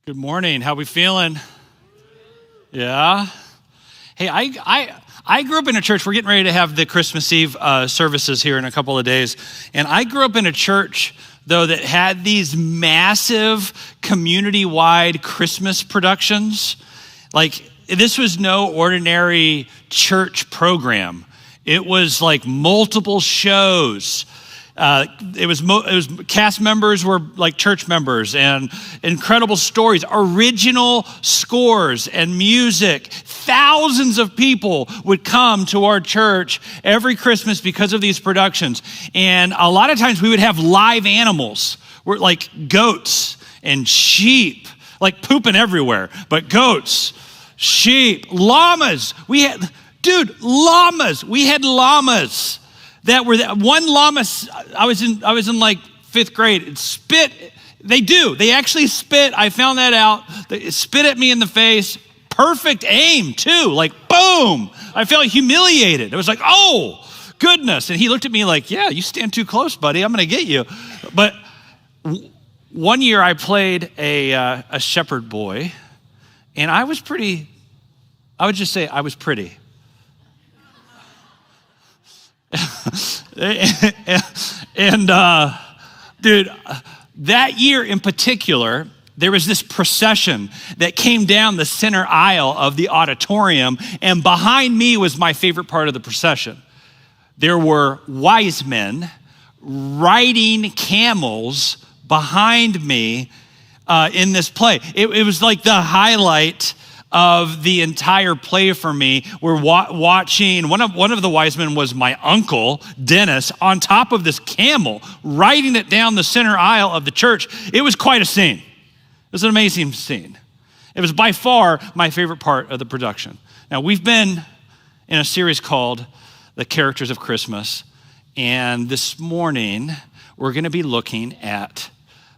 Good morning. How we feeling? Yeah. Hey, I grew up in a church. We're getting ready to have the Christmas Eve services here in a couple of days. And I grew up in a church, though, that had these massive community-wide Christmas productions. Like, this was no ordinary church program. It was like multiple shows. It was cast members were like church members, and incredible stories, original scores and music. Thousands of people would come to our church every Christmas because of these productions. And a lot of times we would have live animals, like goats and sheep, like pooping everywhere, but goats, sheep, llamas. Llamas. We had llamas. That were one llama. I was in like fifth grade. It spit. They actually spit. I found that out. They spit at me in the face. Perfect aim too. Like boom. I felt humiliated. I was like, oh goodness. And he looked at me like, yeah, you stand too close, buddy. I'm gonna get you. But one year I played a shepherd boy, and I was pretty. I would just say I was pretty. and dude, that year in particular, there was this procession that came down the center aisle of the auditorium, and behind me was my favorite part of the procession. There were wise men riding camels behind me in this play. It was like the highlight of the entire play for me. We're watching, one of the wise men was my uncle, Dennis, on top of this camel, riding it down the center aisle of the church. It was quite a scene. It was an amazing scene. It was by far my favorite part of the production. Now, we've been in a series called The Characters of Christmas, and this morning, we're gonna be looking at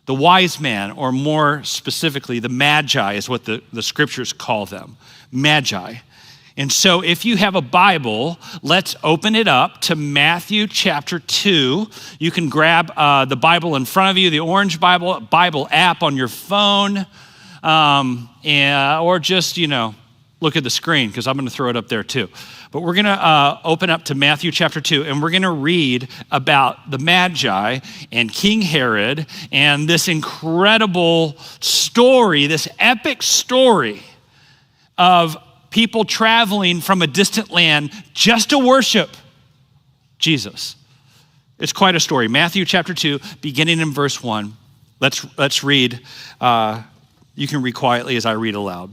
the wise man, or more specifically, the magi is what the scriptures call them, magi. And so if you have a Bible, let's open it up to Matthew chapter 2. You can grab the Bible in front of you, the orange Bible app on your phone, or just, look at the screen, because I'm going to throw it up there too. But we're going to open up to Matthew chapter 2, and we're going to read about the Magi and King Herod and this incredible story, this epic story of people traveling from a distant land just to worship Jesus. It's quite a story. Matthew chapter 2, beginning in verse 1. Let's read. You can read quietly as I read aloud.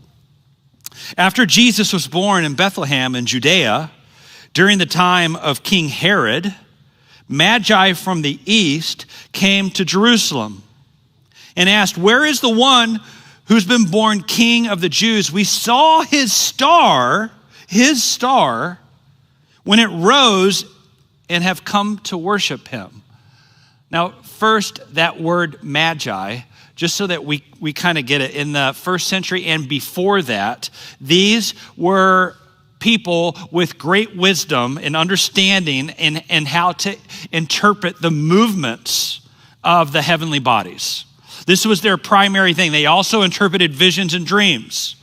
After Jesus was born in Bethlehem in Judea, during the time of King Herod, Magi from the east came to Jerusalem and asked, "Where is the one who's been born King of the Jews? We saw his star, when it rose, and have come to worship him." Now, first, that word Magi, just so that we kind of get it, in the first century and before that, these were people with great wisdom and understanding and how to interpret the movements of the heavenly bodies. This was their primary thing. They also interpreted visions and dreams.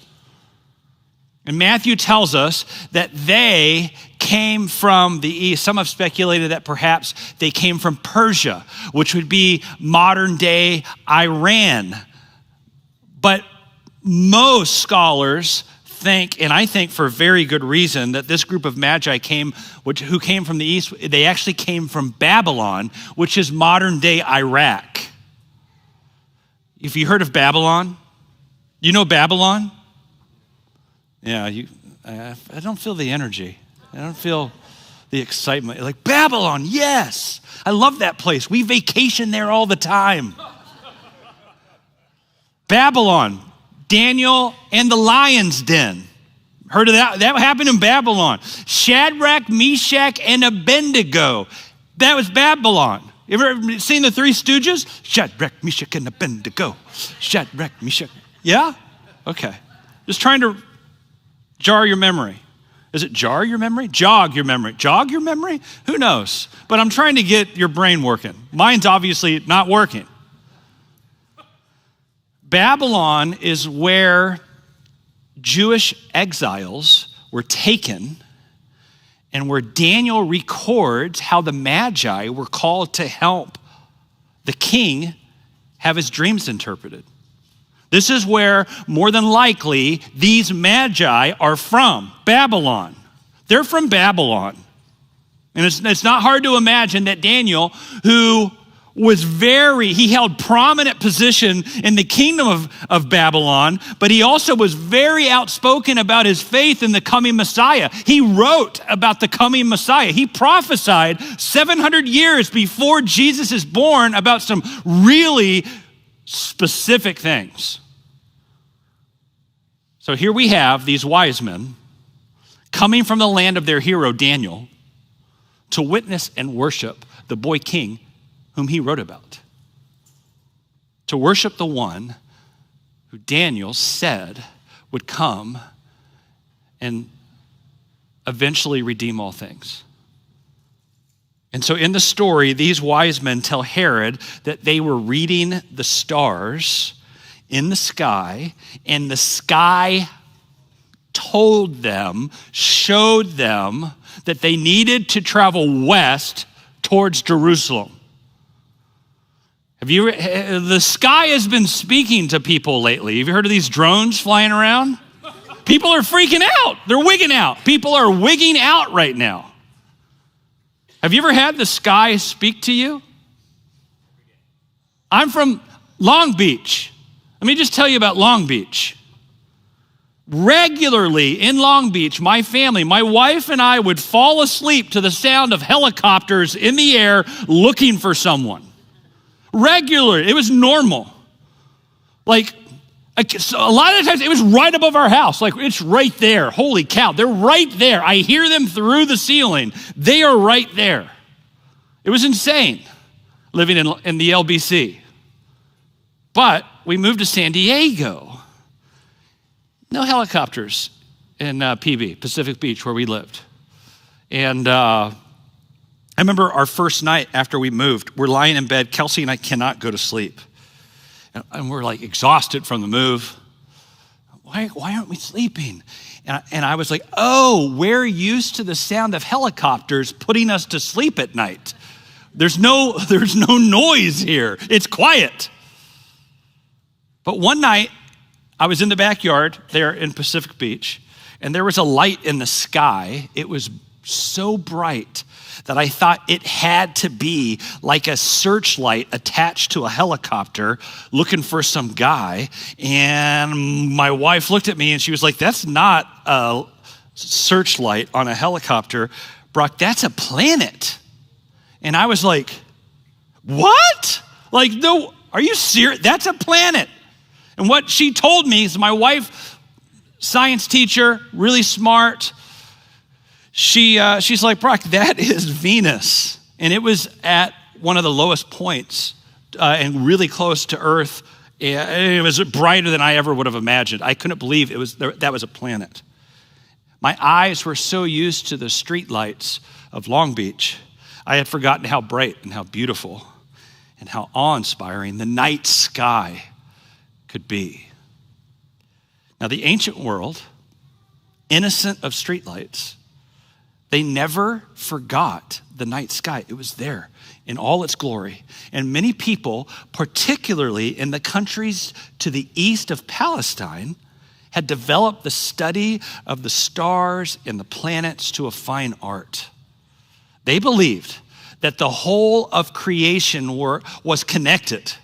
And Matthew tells us that they came from the east. Some have speculated that perhaps they came from Persia, which would be modern day Iran. But most scholars think, and I think for very good reason, that this group of Magi who came from the east, they actually came from Babylon, which is modern day Iraq. If you heard of Babylon, you know Babylon? Yeah, I don't feel the energy. I don't feel the excitement. Like, Babylon, yes. I love that place. We vacation there all the time. Babylon, Daniel and the lion's den. Heard of that? That happened in Babylon. Shadrach, Meshach, and Abednego. That was Babylon. You ever seen the Three Stooges? Shadrach, Meshach, and Abednego. Shadrach, Meshach. Yeah? Okay. Just trying to jar your memory. Is it jar your memory? Jog your memory. Jog your memory? Who knows? But I'm trying to get your brain working. Mine's obviously not working. Babylon is where Jewish exiles were taken and where Daniel records how the Magi were called to help the king have his dreams interpreted. This is where, more than likely, these Magi are from, Babylon. They're from Babylon. And it's not hard to imagine that Daniel, who he held prominent position in the kingdom of Babylon, but he also was very outspoken about his faith in the coming Messiah. He wrote about the coming Messiah. He prophesied 700 years before Jesus is born about some really specific things. So here we have these wise men coming from the land of their hero, Daniel, to witness and worship the boy king whom he wrote about. To worship the one who Daniel said would come and eventually redeem all things. And so in the story, these wise men tell Herod that they were reading the stars in the sky, and the sky told them, showed them that they needed to travel west towards Jerusalem. The sky has been speaking to people lately. Have you heard of these drones flying around? People are freaking out. They're wigging out. People are wigging out right now. Have you ever had the sky speak to you? I'm from Long Beach. Let me just tell you about Long Beach. Regularly in Long Beach, my family, my wife and I would fall asleep to the sound of helicopters in the air looking for someone. Regular, it was normal. Like, a lot of times it was right above our house. Like, it's right there. Holy cow, they're right there. I hear them through the ceiling. They are right there. It was insane living in the LBC. But we moved to San Diego. No helicopters in PB, Pacific Beach, where we lived. And I remember our first night after we moved, we're lying in bed. Kelsey and I cannot go to sleep. And we're like exhausted from the move. Why aren't we sleeping? And I was like, oh, we're used to the sound of helicopters putting us to sleep at night. There's no noise here. It's quiet. But one night, I was in the backyard there in Pacific Beach, and there was a light in the sky. It was so bright that I thought it had to be like a searchlight attached to a helicopter looking for some guy. And my wife looked at me and she was like, that's not a searchlight on a helicopter. Brock, that's a planet. And I was like, what? Like, no, are you serious? That's a planet. And what she told me is my wife, science teacher, really smart. She's like, Brock, that is Venus. And it was at one of the lowest points and really close to Earth. It was brighter than I ever would have imagined. I couldn't believe that was a planet. My eyes were so used to the street lights of Long Beach, I had forgotten how bright and how beautiful and how awe-inspiring the night sky could be. Now, the ancient world, innocent of streetlights, they never forgot the night sky. It was there in all its glory. And many people, particularly in the countries to the east of Palestine, had developed the study of the stars and the planets to a fine art. They believed that the whole of creation was connected.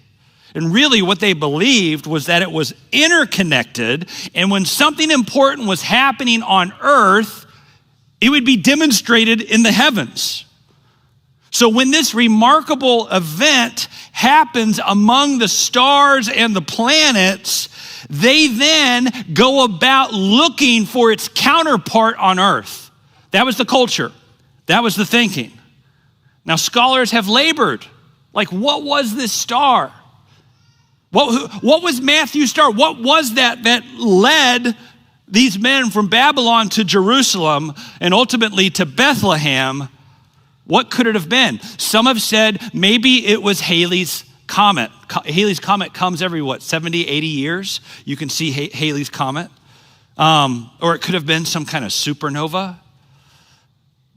And really what they believed was that it was interconnected, and when something important was happening on earth, it would be demonstrated in the heavens. So when this remarkable event happens among the stars and the planets, they then go about looking for its counterpart on earth. That was the culture. That was the thinking. Now scholars have labored. Like, what was this star? What was Matthew's star? What was that led these men from Babylon to Jerusalem and ultimately to Bethlehem? What could it have been? Some have said maybe it was Halley's comet. Halley's Comet comes every, 70, 80 years? You can see Halley's Comet. Or it could have been some kind of supernova.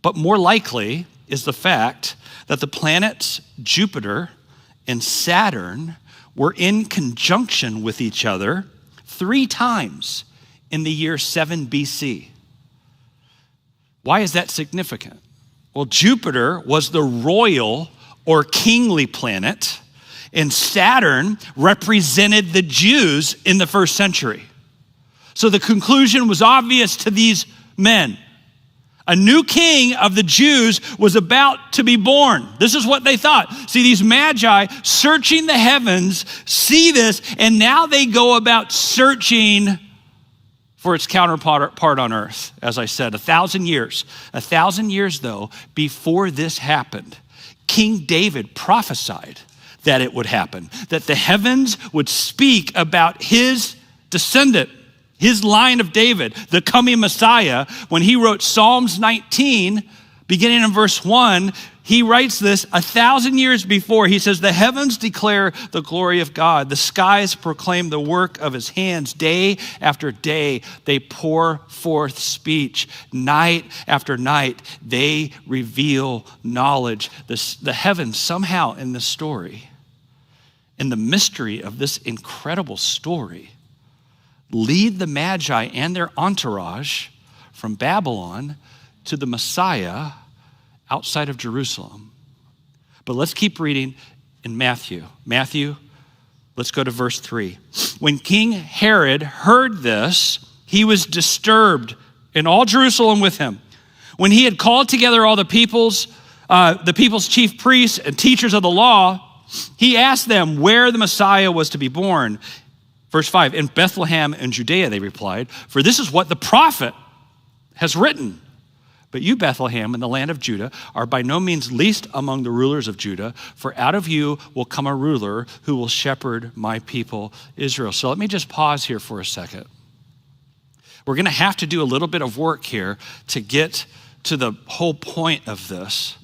But more likely is the fact that the planets Jupiter and Saturn were in conjunction with each other 3 times in the year 7 BC. Why is that significant? Well, Jupiter was the royal or kingly planet, and Saturn represented the Jews in the first century. So the conclusion was obvious to these men. A new king of the Jews was about to be born. This is what they thought. See, these magi searching the heavens see this, and now they go about searching for its counterpart on earth. As I said, 1,000 years. 1,000 years, though, before this happened, King David prophesied that it would happen, that the heavens would speak about his descendant, his line of David, the coming Messiah. When he wrote Psalms 19, beginning in verse 1, he writes this 1,000 years before. He says, the heavens declare the glory of God. The skies proclaim the work of his hands. Day after day, they pour forth speech. Night after night, they reveal knowledge. The heavens somehow in this story, in the mystery of this incredible story, lead the Magi and their entourage from Babylon to the Messiah outside of Jerusalem. But let's keep reading in Matthew. Matthew, let's go to verse 3. When King Herod heard this, he was disturbed, and all Jerusalem with him. When he had called together all the people's chief priests and teachers of the law, he asked them where the Messiah was to be born. Verse 5, in Bethlehem in Judea, they replied, for this is what the prophet has written. But you, Bethlehem, in the land of Judah, are by no means least among the rulers of Judah, for out of you will come a ruler who will shepherd my people Israel. So let me just pause here for a second. We're going to have to do a little bit of work here to get to the whole point of this.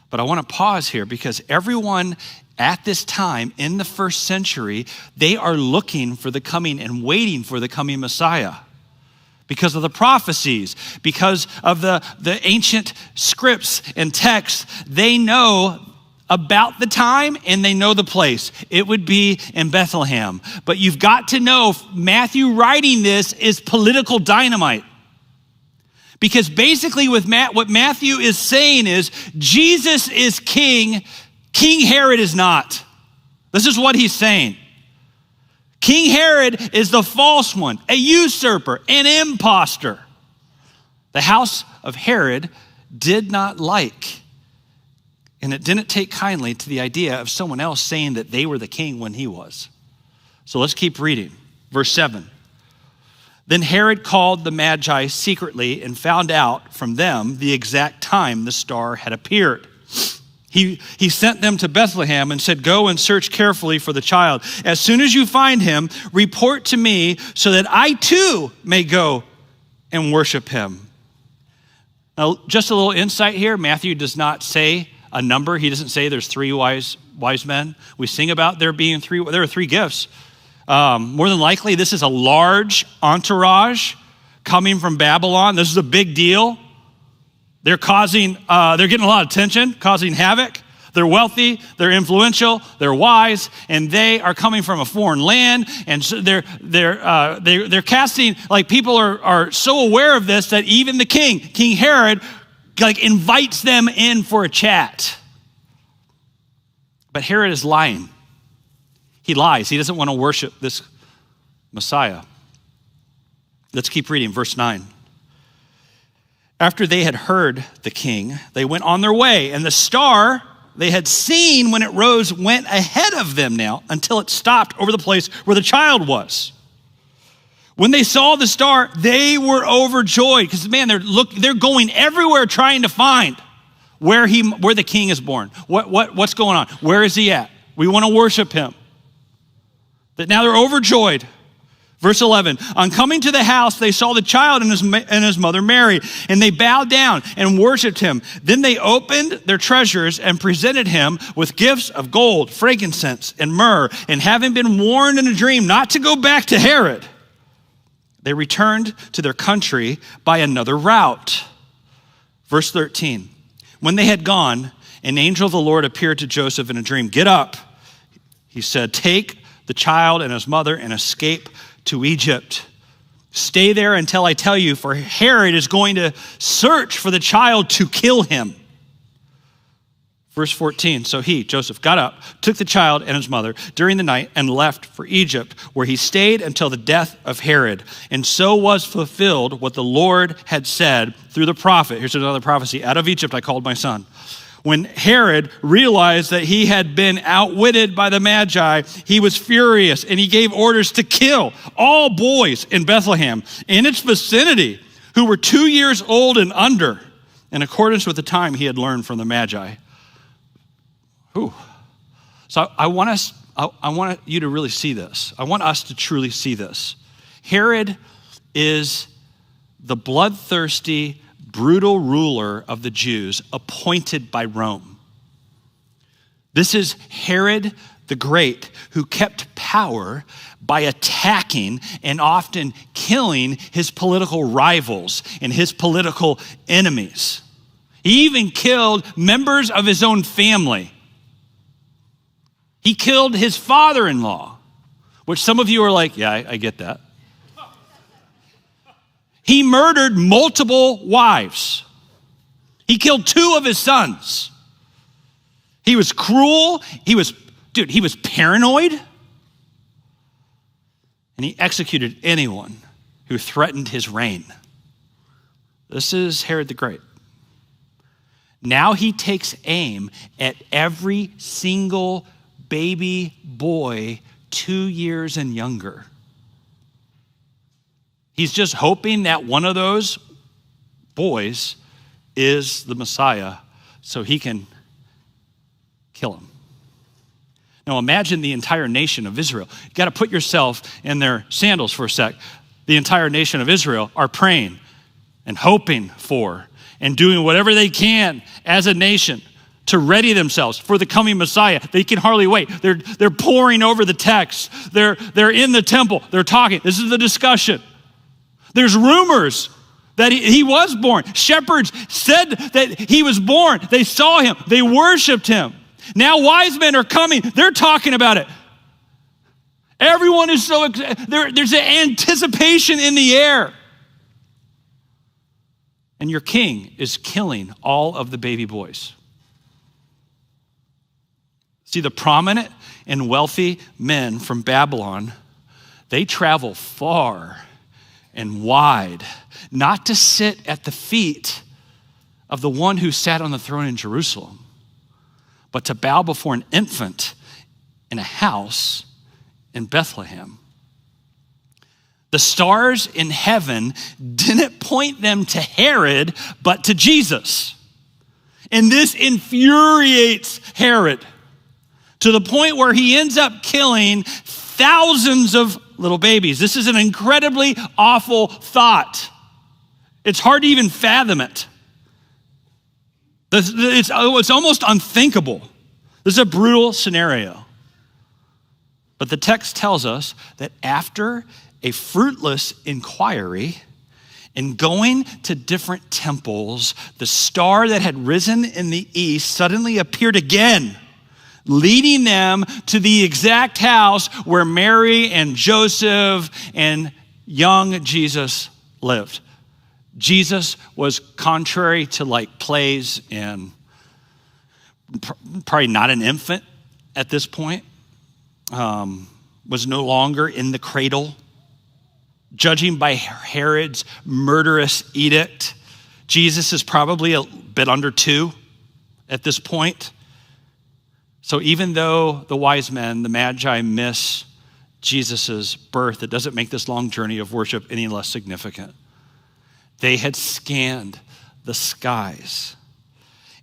But I want to pause here because everyone at this time in the first century, they are looking for the coming and waiting for the coming Messiah. Because of the prophecies, because of the ancient scripts and texts, they know about the time and they know the place. It would be in Bethlehem. But you've got to know, Matthew writing this is political dynamite. Because basically what Matthew is saying is, Jesus is king, King Herod is not. This is what he's saying. King Herod is the false one, a usurper, an imposter. The house of Herod did not like, and it didn't take kindly to the idea of someone else saying that they were the king when he was. So let's keep reading. Verse 7. Then Herod called the Magi secretly and found out from them the exact time the star had appeared. He sent them to Bethlehem and said, go and search carefully for the child. As soon as you find him, report to me so that I too may go and worship him. Now, just a little insight here. Matthew does not say a number. He doesn't say there's 3 wise men. We sing about there being 3. There are 3 gifts. More than likely, this is a large entourage coming from Babylon. This is a big deal. They're getting a lot of attention, causing havoc. They're wealthy, they're influential, they're wise, and they are coming from a foreign land. And so they're casting, like, people are so aware of this that even the King Herod, like, invites them in for a chat. But Herod is lying. He lies. He doesn't want to worship this Messiah. Let's keep reading, verse 9. After they had heard the king, they went on their way, and the star they had seen when it rose went ahead of them now until it stopped over the place where the child was. When they saw the star, they were overjoyed because, man, they're going everywhere trying to find where the king is born. What's going on? Where is he at? We want to worship him. That now they're overjoyed. Verse 11, on coming to the house, they saw the child and his mother Mary, and they bowed down and worshiped him. Then they opened their treasures and presented him with gifts of gold, frankincense, and myrrh. And having been warned in a dream not to go back to Herod, they returned to their country by another route. Verse 13, when they had gone, an angel of the Lord appeared to Joseph in a dream. Get up, he said, take the child and his mother and escape to Egypt. Stay there until I tell you, for Herod is going to search for the child to kill him. Verse 14, so he, Joseph, got up, took the child and his mother during the night and left for Egypt, where he stayed until the death of Herod. And so was fulfilled what the Lord had said through the prophet. Here's another prophecy. Out of Egypt I called my son. When Herod realized that he had been outwitted by the Magi, he was furious, and he gave orders to kill all boys in Bethlehem and its vicinity who were 2 years old and under, in accordance with the time he had learned from the Magi. Ooh. So I want you to really see this. I want us to truly see this. Herod is the bloodthirsty, brutal ruler of the Jews appointed by Rome. This is Herod the Great, who kept power by attacking and often killing his political rivals and his political enemies. He even killed members of his own family. He killed his father-in-law, which some of you are like, yeah, I get that. He murdered multiple wives. He killed 2 of his sons. He was cruel. He was paranoid. And he executed anyone who threatened his reign. This is Herod the Great. Now he takes aim at every single baby boy 2 years and younger. He's just hoping that one of those boys is the Messiah so he can kill him. Now imagine the entire nation of Israel. You got to put yourself in their sandals for a sec. The entire nation of Israel are praying and hoping for and doing whatever they can as a nation to ready themselves for the coming Messiah. They can hardly wait. They're poring over the text. They're in the temple. They're talking. This is the discussion. There's rumors that he was born. Shepherds said that he was born. They saw him. They worshiped him. Now wise men are coming. They're talking about it. Everyone is so excited. There's an anticipation in the air. And your king is killing all of the baby boys. See, the prominent and wealthy men from Babylon, they travel far and wide, not to sit at the feet of the one who sat on the throne in Jerusalem, but to bow before an infant in a house in Bethlehem. The stars in heaven didn't point them to Herod, but to Jesus. And this infuriates Herod to the point where he ends up killing thousands of little babies. This is an incredibly awful thought. It's hard to even fathom it. It's almost unthinkable. This is a brutal scenario. But the text tells us that after a fruitless inquiry and going to different temples, the star that had risen in the east suddenly appeared again, leading them to the exact house where Mary and Joseph and young Jesus lived. Jesus was, contrary to like plays and probably not an infant at this point, was no longer in the cradle. Judging by Herod's murderous edict, Jesus is probably a bit under 2 at this point. So even though the wise men, the Magi, miss Jesus' birth, it doesn't make this long journey of worship any less significant. They had scanned the skies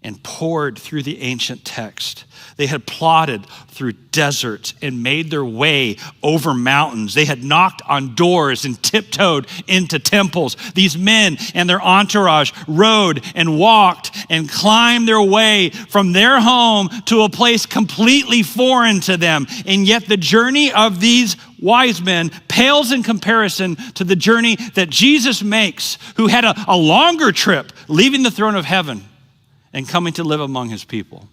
and poured through the ancient text. They had plodded through deserts and made their way over mountains. They had knocked on doors and tiptoed into temples. These men and their entourage rode and walked and climbed their way from their home to a place completely foreign to them. And yet the journey of these wise men pales in comparison to the journey that Jesus makes, who had a longer trip, leaving the throne of heaven and coming to live among his people.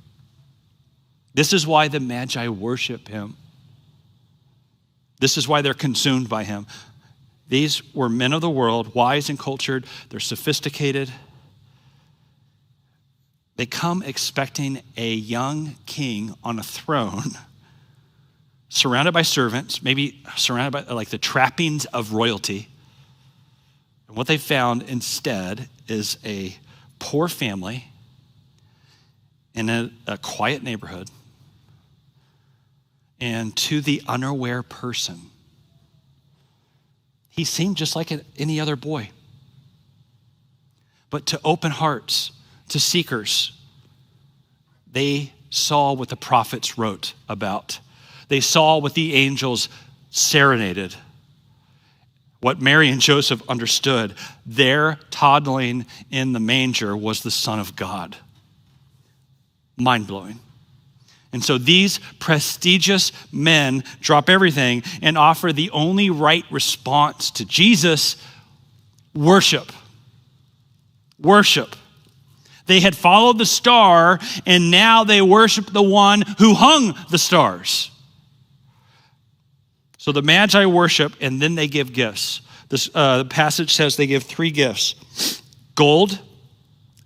This is why the Magi worship him. This is why they're consumed by him. These were men of the world, wise and cultured. They're sophisticated. They come expecting a young king on a throne, surrounded by servants, maybe surrounded by like the trappings of royalty. And what they found instead is a poor family in a quiet neighborhood. And to the unaware person, he seemed just like any other boy. But to open hearts, to seekers, they saw what the prophets wrote about. They saw what the angels serenaded, what Mary and Joseph understood. Their toddling in the manger was the Son of God. Mind-blowing. And so these prestigious men drop everything and offer the only right response to Jesus: worship. Worship. They had followed the star, and now they worship the one who hung the stars. So the Magi worship, and then they give gifts. This the passage says they give 3 gifts: gold,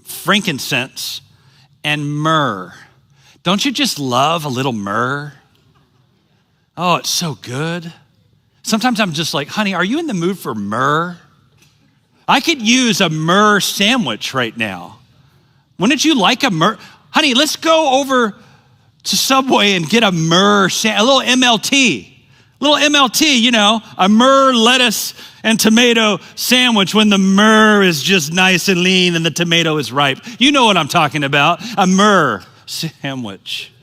frankincense, and myrrh. Don't you just love a little myrrh? Oh, it's so good. Sometimes I'm just like, honey, are you in the mood for myrrh? I could use a myrrh sandwich right now. Wouldn't you like a myrrh? Honey, let's go over to Subway and get a myrrh a little MLT. Little MLT, you know, a myrrh, lettuce, and tomato sandwich when the myrrh is just nice and lean and the tomato is ripe. You know what I'm talking about, a myrrh sandwich.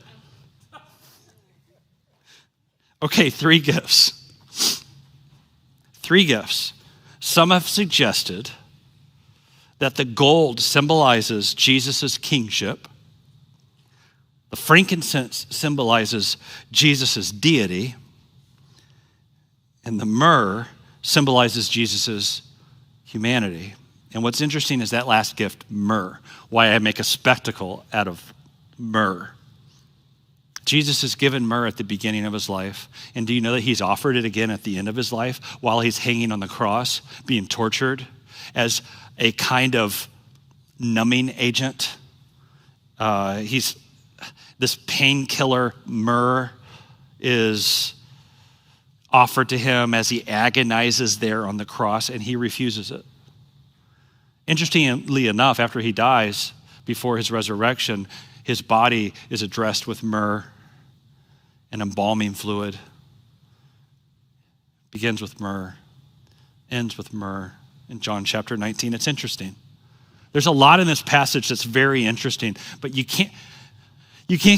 Okay, 3 gifts. 3 gifts. Some have suggested that the gold symbolizes Jesus' kingship. The frankincense symbolizes Jesus' deity. And the myrrh symbolizes Jesus' humanity. And what's interesting is that last gift, myrrh, why I make a spectacle out of myrrh. Jesus is given myrrh at the beginning of his life. And do you know that he's offered it again at the end of his life while he's hanging on the cross, being tortured as a kind of numbing agent? This painkiller myrrh is offered to him as he agonizes there on the cross, and he refuses it. Interestingly enough, after he dies, before his resurrection, his body is addressed with myrrh and embalming fluid. Begins with myrrh, ends with myrrh in John chapter 19. It's interesting. There's a lot in this passage that's very interesting, but you can't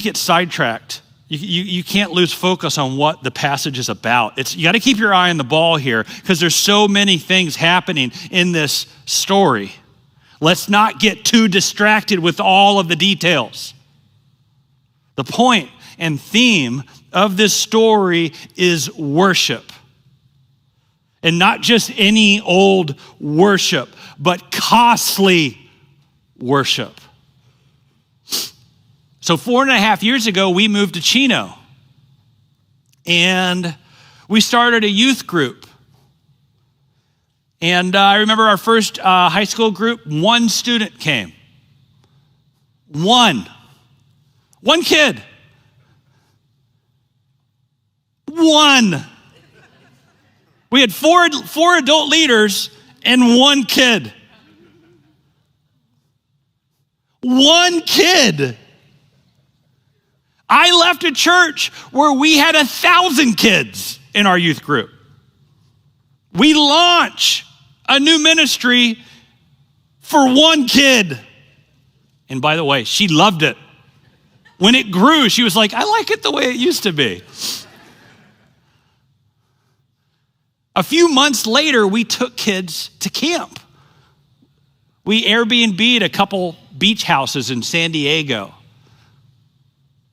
get sidetracked. You can't lose focus on what the passage is about. You got to keep your eye on the ball here because there's so many things happening in this story. Let's not get too distracted with all of the details. The point and theme of this story is worship. And not just any old worship, but costly worship. So 4.5 years ago, we moved to Chino. And we started a youth group. And I remember our first high school group, 1 student came. One kid. 1. We had four adult leaders and 1 kid. 1 kid. I left a church where we had 1,000 kids in our youth group. We launch a new ministry for 1 kid. And by the way, she loved it. When it grew, she was like, I like it the way it used to be. A few months later, we took kids to camp. We Airbnb'd a couple beach houses in San Diego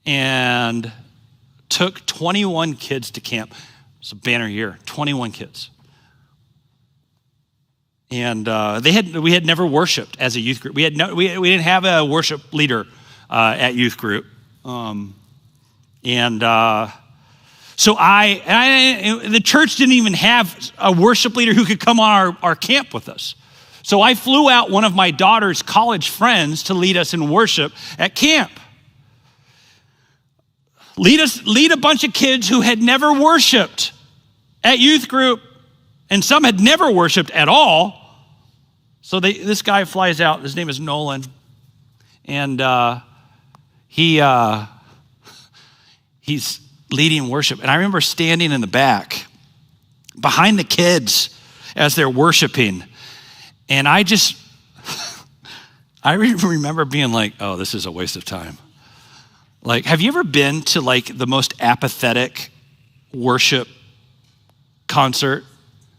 and took 21 kids to camp. It's a banner year, 21 kids. And we had never worshiped as a youth group. We didn't have a worship leader at youth group. So the church didn't even have a worship leader who could come on our camp with us. So I flew out one of my daughter's college friends to lead us in worship at camp. Lead a bunch of kids who had never worshiped at youth group, and some had never worshiped at all. So this guy flies out. His name is Nolan, and he's leading worship. And I remember standing in the back behind the kids as they're worshiping, and I remember being like, "Oh, this is a waste of time." Like, have you ever been to like the most apathetic worship concert?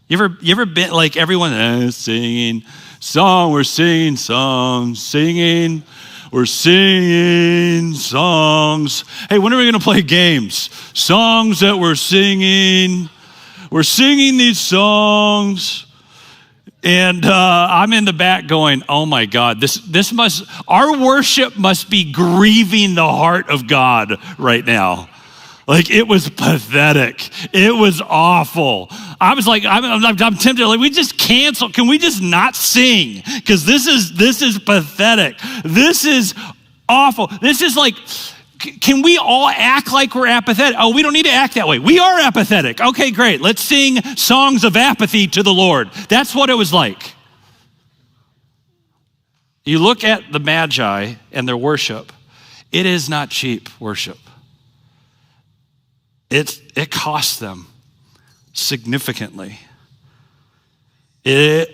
You ever been like everyone singing song, we're singing songs, singing, we're singing songs. Hey, when are we gonna play games? Songs that we're singing these songs. And I'm in the back going, oh my God, our worship must be grieving the heart of God right now. Like, it was pathetic. It was awful. I was like, I'm tempted, like, we just cancel. Can we just not sing? Because this is pathetic. This is awful. This is like, can we all act like we're apathetic? Oh, we don't need to act that way. We are apathetic. Okay, great. Let's sing songs of apathy to the Lord. That's what it was like. You look at the Magi and their worship. It is not cheap worship. It costs them significantly. It's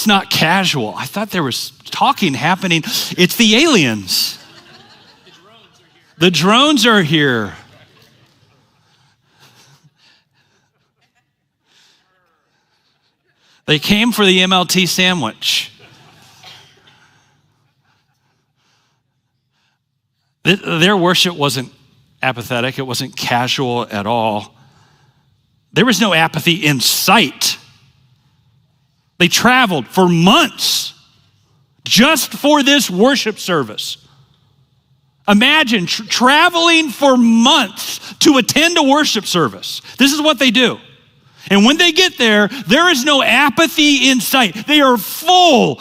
not casual. I thought there was talking happening. It's the aliens. The drones are here. They came for the MLT sandwich. Their worship wasn't apathetic. It wasn't casual at all. There was no apathy in sight. They traveled for months just for this worship service. Imagine traveling for months to attend a worship service. This is what they do. And when they get there, there is no apathy in sight. They are full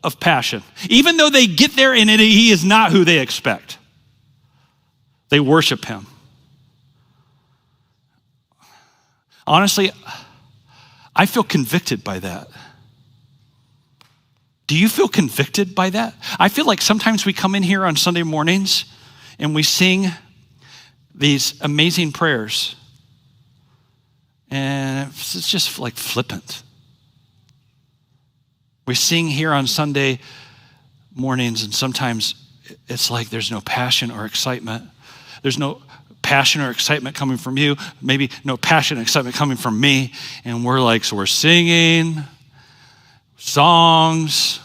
of passion. Even though they get there and he is not who they expect. They worship him. Honestly, I feel convicted by that. Do you feel convicted by that? I feel like sometimes we come in here on Sunday mornings and we sing these amazing prayers. And it's just like flippant. We sing here on Sunday mornings and sometimes it's like there's no passion or excitement. There's no passion or excitement coming from you. Maybe no passion or excitement coming from me. And we're like, so we're singing songs.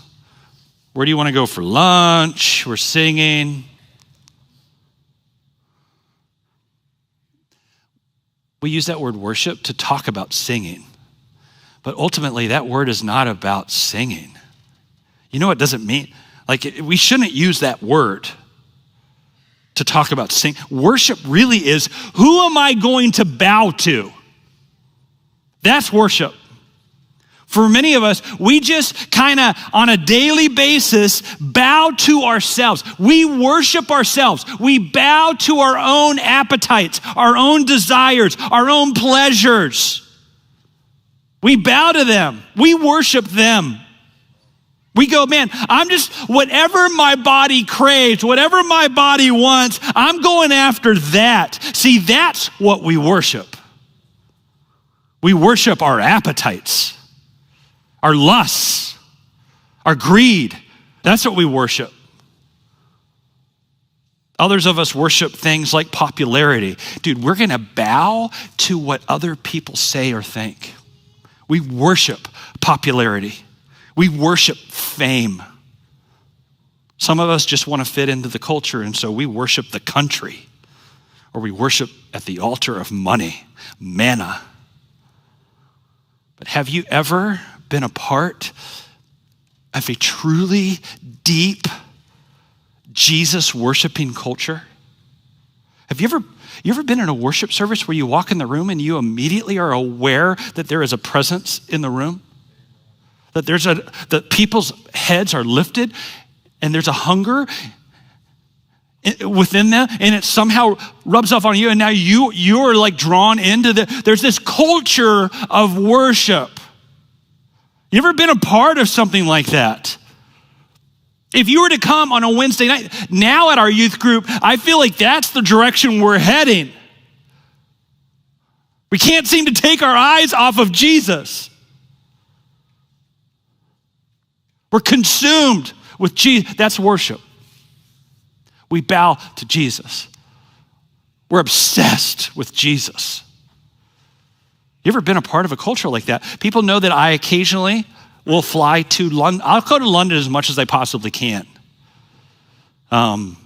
Where do you want to go for lunch? We're singing. We use that word worship to talk about singing. But ultimately, that word is not about singing. You know what it doesn't mean? Like, we shouldn't use that word to talk about sing. Worship really is, who am I going to bow to? That's worship. For many of us, we just kind of on a daily basis bow to ourselves. We worship ourselves. We bow to our own appetites, our own desires, our own pleasures. We bow to them. We worship them. We go, man, I'm just, whatever my body craves, whatever my body wants, I'm going after that. See, that's what we worship. We worship our appetites, our lusts, our greed, That's what we worship. Others of us worship things like popularity. Dude, we're gonna bow to what other people say or think. We worship popularity. We worship fame. Some of us just wanna fit into the culture, and so we worship the country, or we worship at the altar of money, manna. But have you ever been a part of a truly deep Jesus worshiping culture? Have you ever been in a worship service where you walk in the room and you immediately are aware that there is a presence in the room? That people's heads are lifted and there's a hunger within them, and it somehow rubs off on you, and now you're like drawn into there's this culture of worship. You ever been a part of something like that? If you were to come on a Wednesday night, now at our youth group, I feel like that's the direction we're heading. We can't seem to take our eyes off of Jesus. We're consumed with Jesus. That's worship. We bow to Jesus. We're obsessed with Jesus. You ever been a part of a culture like that? People know that I occasionally will fly to London. I'll go to London as much as I possibly can. And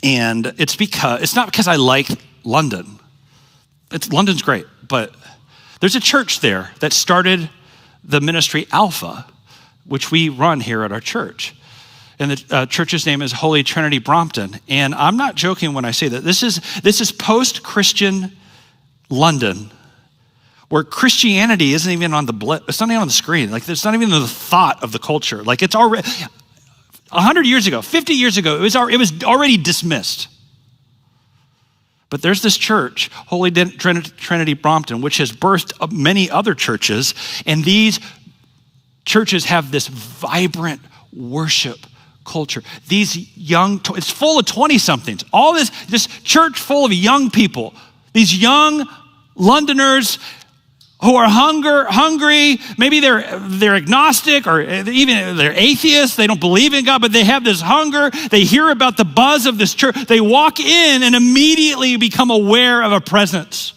it's not because I like London. London's great, but there's a church there that started the ministry Alpha, which we run here at our church. And the church's name is Holy Trinity Brompton. And I'm not joking when I say that. This is post-Christian London, where Christianity isn't even on it's not even on the screen. Like, it's not even the thought of the culture. Like, it's already 100 years ago, 50 years ago, it was already dismissed. But there's this church, Holy Trinity Brompton, which has birthed many other churches, and these churches have this vibrant worship culture. These it's full of 20-somethings. All this church full of young people, these young Londoners who are hungry. Maybe they're agnostic, or even they're atheists. They don't believe in God, but they have this hunger. They hear about the buzz of this church. They walk in and immediately become aware of a presence.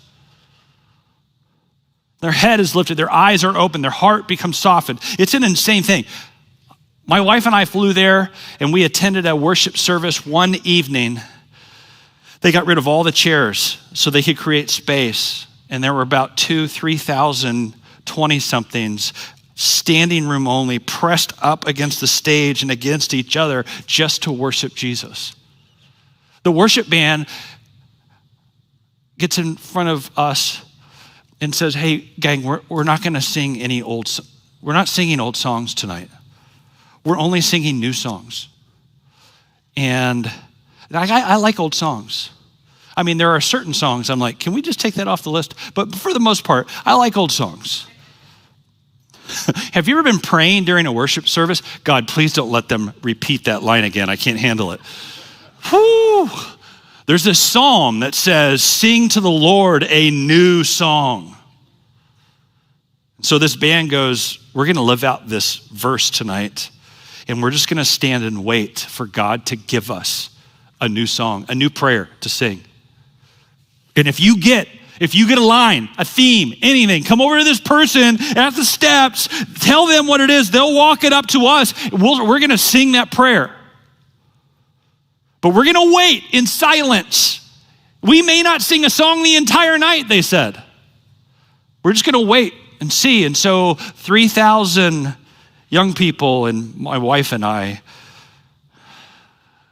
Their head is lifted, their eyes are open, their heart becomes softened. It's an insane thing. My wife and I flew there, and we attended a worship service one evening. They got rid of all the chairs so they could create space. And there were about 3,000 20-somethings, standing room only, pressed up against the stage and against each other just to worship Jesus. The worship band gets in front of us and says, "Hey, gang, we're not going to sing we're not singing old songs tonight. We're only singing new songs." And I like old songs. I mean, there are certain songs I'm like, can we just take that off the list? But for the most part, I like old songs. Have you ever been praying during a worship service? God, please don't let them repeat that line again. I can't handle it. Whew. There's this psalm that says, "Sing to the Lord a new song." So this band goes, we're going to live out this verse tonight, and we're just going to stand and wait for God to give us a new song, a new prayer to sing. And if you get a line, a theme, anything, come over to this person at the steps, tell them what it is. They'll walk it up to us. We're going to sing that prayer. But we're going to wait in silence. We may not sing a song the entire night, they said. We're just going to wait and see. And so 3,000 young people and my wife and I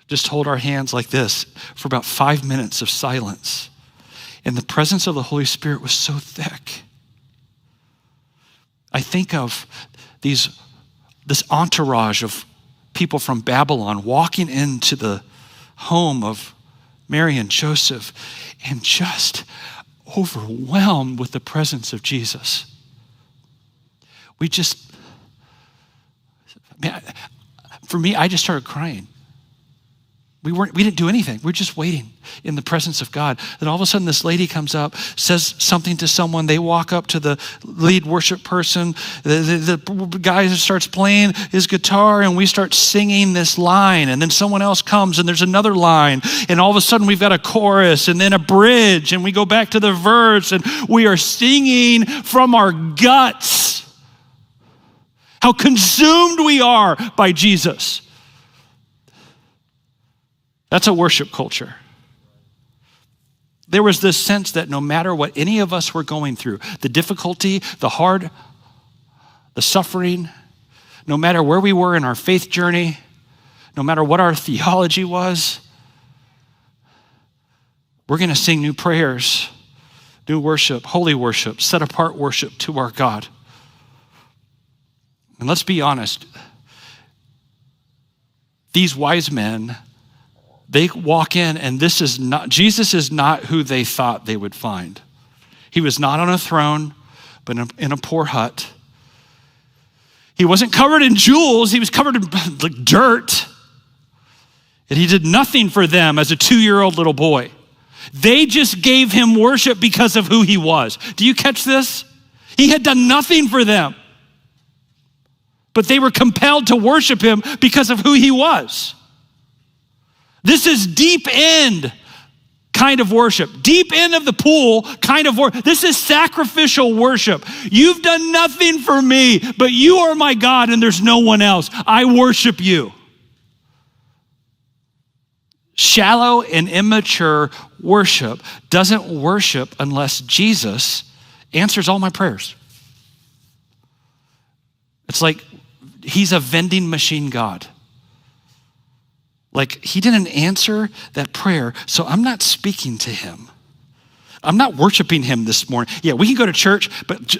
just hold our hands like this for about 5 minutes of silence. And the presence of the Holy Spirit was so thick. I think of this entourage of people from Babylon walking into the home of Mary and Joseph and just overwhelmed with the presence of Jesus. For me, I just started crying. We didn't do anything. We're just waiting in the presence of God. Then all of a sudden this lady comes up, says something to someone. They walk up to the lead worship person. The guy starts playing his guitar and we start singing this line. And then someone else comes and there's another line. And all of a sudden we've got a chorus and then a bridge and we go back to the verse and we are singing from our guts. How consumed we are by Jesus. That's a worship culture. There was this sense that no matter what any of us were going through, the difficulty, the hard, the suffering, no matter where we were in our faith journey, no matter what our theology was, we're going to sing new prayers, new worship, holy worship, set apart worship to our God. And let's be honest, these wise men, they walk in and Jesus is not who they thought they would find. He was not on a throne, but in a poor hut. He wasn't covered in jewels. He was covered in like dirt. And he did nothing for them as a 2-year-old little boy. They just gave him worship because of who he was. Do you catch this? He had done nothing for them. But they were compelled to worship him because of who he was. This is deep end kind of worship. Deep end of the pool kind of worship. This is sacrificial worship. You've done nothing for me, but you are my God and there's no one else. I worship you. Shallow and immature worship doesn't worship unless Jesus answers all my prayers. It's like he's a vending machine God. Like he didn't answer that prayer, so I'm not speaking to him. I'm not worshiping him this morning. Yeah, we can go to church, but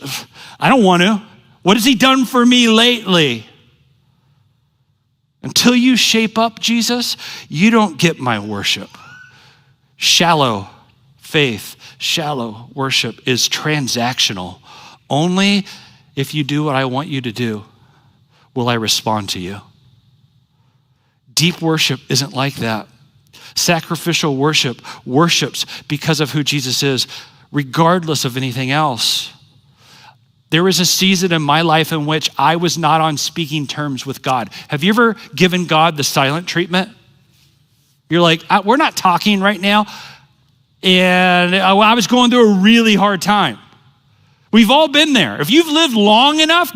I don't want to. What has he done for me lately? Until you shape up, Jesus, you don't get my worship. Shallow faith, shallow worship is transactional. Only if you do what I want you to do will I respond to you. Deep worship isn't like that. Sacrificial worship worships because of who Jesus is, regardless of anything else. There was a season in my life in which I was not on speaking terms with God. Have you ever given God the silent treatment? You're like, we're not talking right now. And I was going through a really hard time. We've all been there. If you've lived long enough,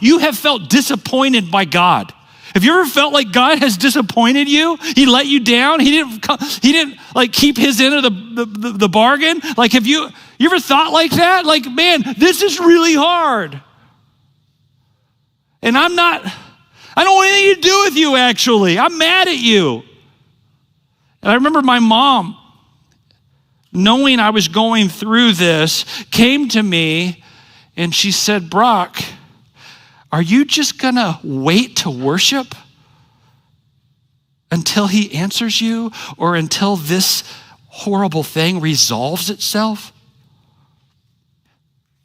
you have felt disappointed by God. Have you ever felt like God has disappointed you? He let you down. He didn't like keep his end of the bargain. Like, have you ever thought like that? Like, man, this is really hard. And I don't want anything to do with you, actually. I'm mad at you. And I remember my mom, knowing I was going through this, came to me and she said, Brock, are you just gonna wait to worship until he answers you or until this horrible thing resolves itself?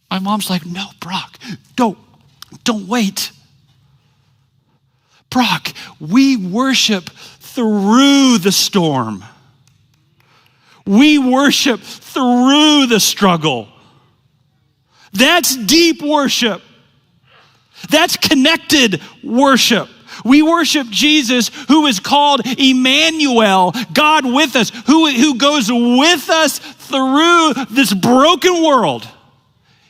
My mom's like, no, Brock, don't wait. Brock, we worship through the storm. We worship through the struggle. That's deep worship. That's connected worship. We worship Jesus, who is called Emmanuel, God with us, who goes with us through this broken world.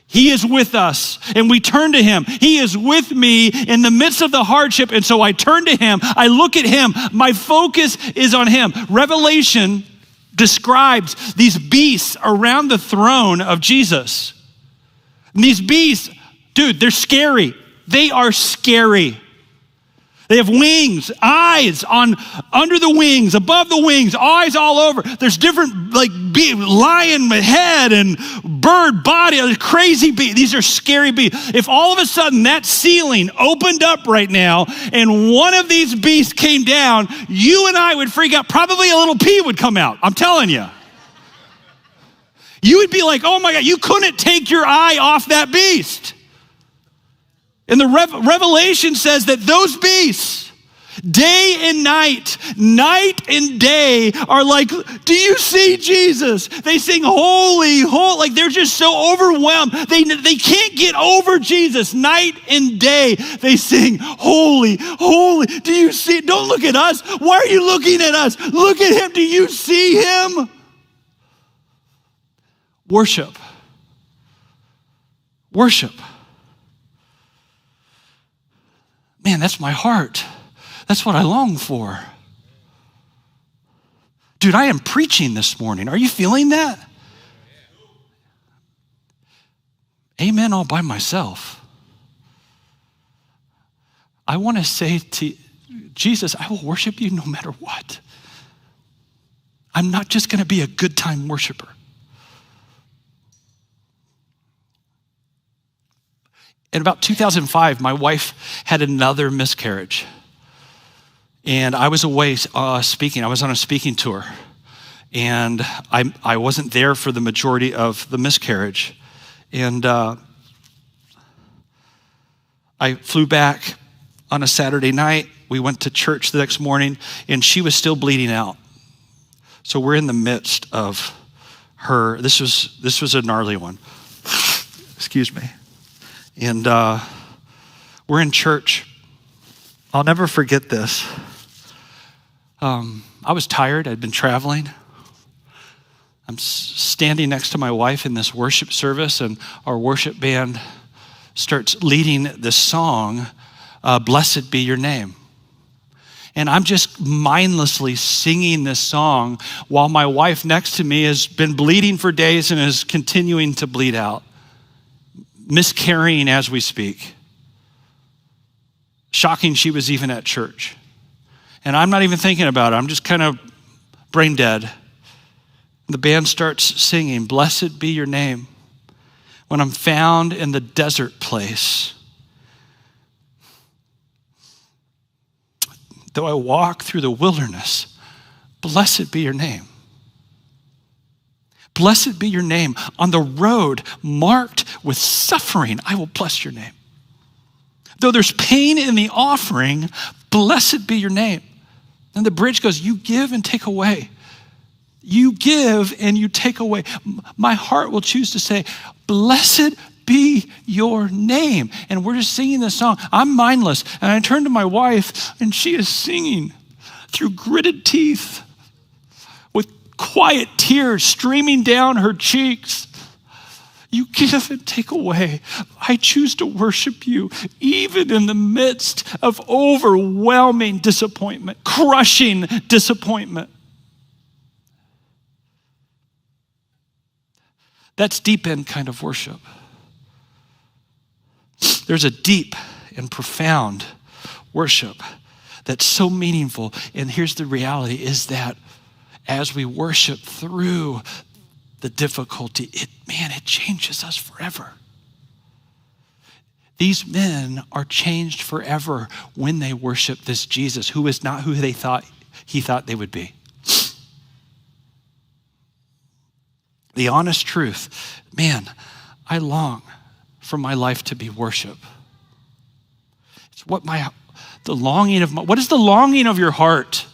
He is with us, and we turn to him. He is with me in the midst of the hardship, and so I turn to him. I look at him. My focus is on him. Revelation describes these beasts around the throne of Jesus. And these beasts, dude, they're scary. They are scary. They have wings, eyes under the wings, above the wings, eyes all over. There's different lion head and bird body, crazy beasts. These are scary beasts. If all of a sudden that ceiling opened up right now and one of these beasts came down, you and I would freak out. Probably a little pea would come out. I'm telling you. You would be like, oh my God, you couldn't take your eye off that beast. And the Revelation says that those beasts, Day and night and day are like, do you see Jesus? They sing holy, holy, like they're just so overwhelmed. They can't get over Jesus. Night and day, they sing holy, holy. Do you see? Don't look at us. Why are you looking at us? Look at him. Do you see him? Worship. Worship. Man, that's my heart. That's what I long for. Dude, I am preaching this morning. Are you feeling that? Amen all by myself. I want to say to Jesus, I will worship you no matter what. I'm not just going to be a good time worshiper. In about 2005, my wife had another miscarriage. And I was away speaking. I was on a speaking tour. And I wasn't there for the majority of the miscarriage. And I flew back on a Saturday night. We went to church the next morning, and she was still bleeding out. So we're in the midst of her. This was a gnarly one. Excuse me. And we're in church. I'll never forget this. I was tired. I'd been traveling. I'm standing next to my wife in this worship service, and our worship band starts leading this song, Blessed Be Your Name. And I'm just mindlessly singing this song while my wife next to me has been bleeding for days and is continuing to bleed out, miscarrying as we speak. Shocking she was even at church. And I'm not even thinking about it. I'm just kind of brain dead. The band starts singing, Blessed Be Your Name. When I'm found in the desert place, though I walk through the wilderness, blessed be your name. Blessed be your name. On the road marked with suffering, I will bless your name. Though there's pain in the offering, blessed be your name. And the bridge goes, you give and take away. You give and you take away. My heart will choose to say, blessed be your name. And we're just singing this song. I'm mindless. And I turn to my wife, and she is singing through gritted teeth with quiet tears streaming down her cheeks. You give and take away. I choose to worship you even in the midst of overwhelming disappointment, crushing disappointment. That's deep end kind of worship. There's a deep and profound worship that's so meaningful. And here's the reality is that as we worship through the difficulty, it changes us forever. These men are changed forever when they worship this Jesus, who is not who he thought they would be. The honest truth, man, I long for my life to be worship. It's what what is the longing of your heart?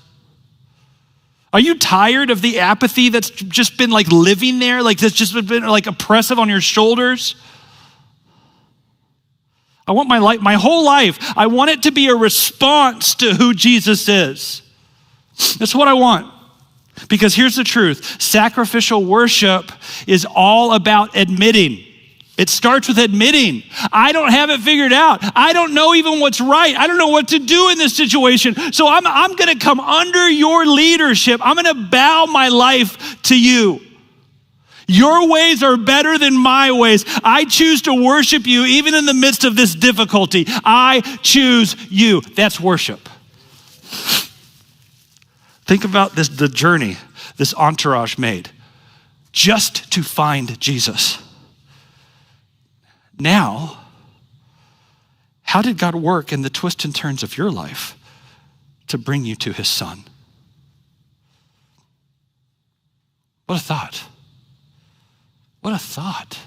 Are you tired of the apathy that's just been like living there, like that's just been like oppressive on your shoulders? I want my whole life, I want it to be a response to who Jesus is. That's what I want. Because here's the truth. Sacrificial worship is all about admitting. It starts with admitting, I don't have it figured out. I don't know even what's right. I don't know what to do in this situation. So I'm going to come under your leadership. I'm going to bow my life to you. Your ways are better than my ways. I choose to worship you even in the midst of this difficulty. I choose you. That's worship. Think about the journey this entourage made just to find Jesus. Now, how did God work in the twists and turns of your life to bring you to his son? What a thought. What a thought.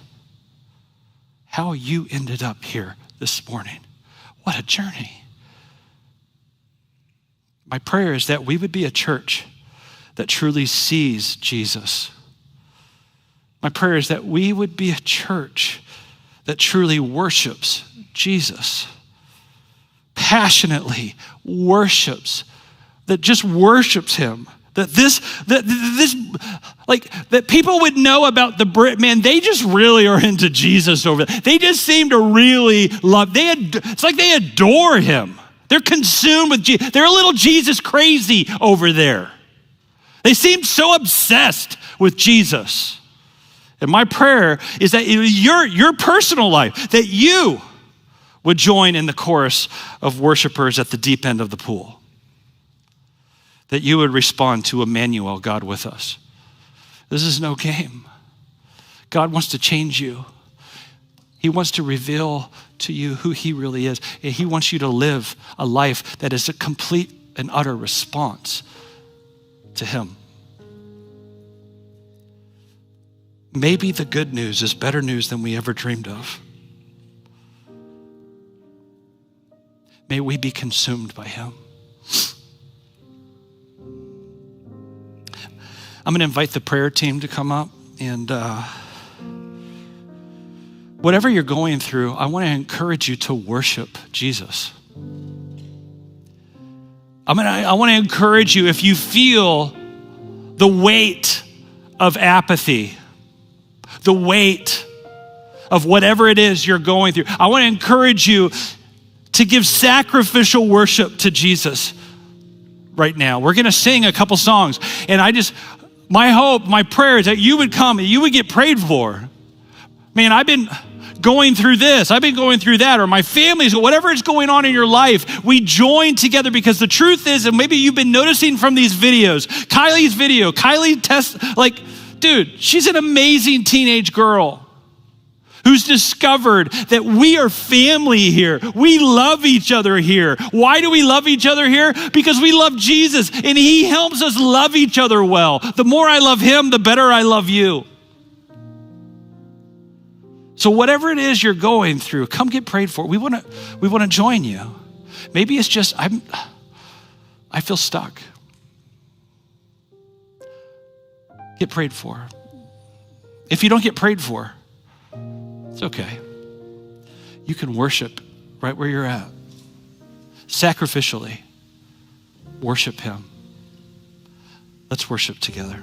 How you ended up here this morning. What a journey. My prayer is that we would be a church that truly sees Jesus. My prayer is that we would be a church that truly worships Jesus, passionately worships, that just worships him. That people would know about the Brit, man, they just really are into Jesus over there. They just seem to really love, it's like they adore him. They're consumed with Jesus. They're a little Jesus crazy over there. They seem so obsessed with Jesus. And my prayer is that in your personal life, that you would join in the chorus of worshipers at the deep end of the pool. That you would respond to Emmanuel, God with us. This is no game. God wants to change you. He wants to reveal to you who he really is. And he wants you to live a life that is a complete and utter response to him. Maybe the good news is better news than we ever dreamed of. May we be consumed by him. I'm going to invite the prayer team to come up, and whatever you're going through, I want to encourage you to worship Jesus. I want to encourage you, if you feel the weight of apathy, the weight of whatever it is you're going through, I want to encourage you to give sacrificial worship to Jesus right now. We're going to sing a couple songs, and my hope, my prayer is that you would come and you would get prayed for. Man, I've been going through this, I've been going through that, or my family's, whatever is going on in your life, we join together, because the truth is, and maybe you've been noticing from these videos, Kylie's video, dude, she's an amazing teenage girl who's discovered that we are family here. We love each other here. Why do we love each other here? Because we love Jesus, and he helps us love each other well. The more I love him, the better I love you. So whatever it is you're going through, come get prayed for. We want to join you. Maybe it's just, I feel stuck. Get prayed for. If you don't get prayed for, it's okay. You can worship right where you're at. Sacrificially worship him. Let's worship together.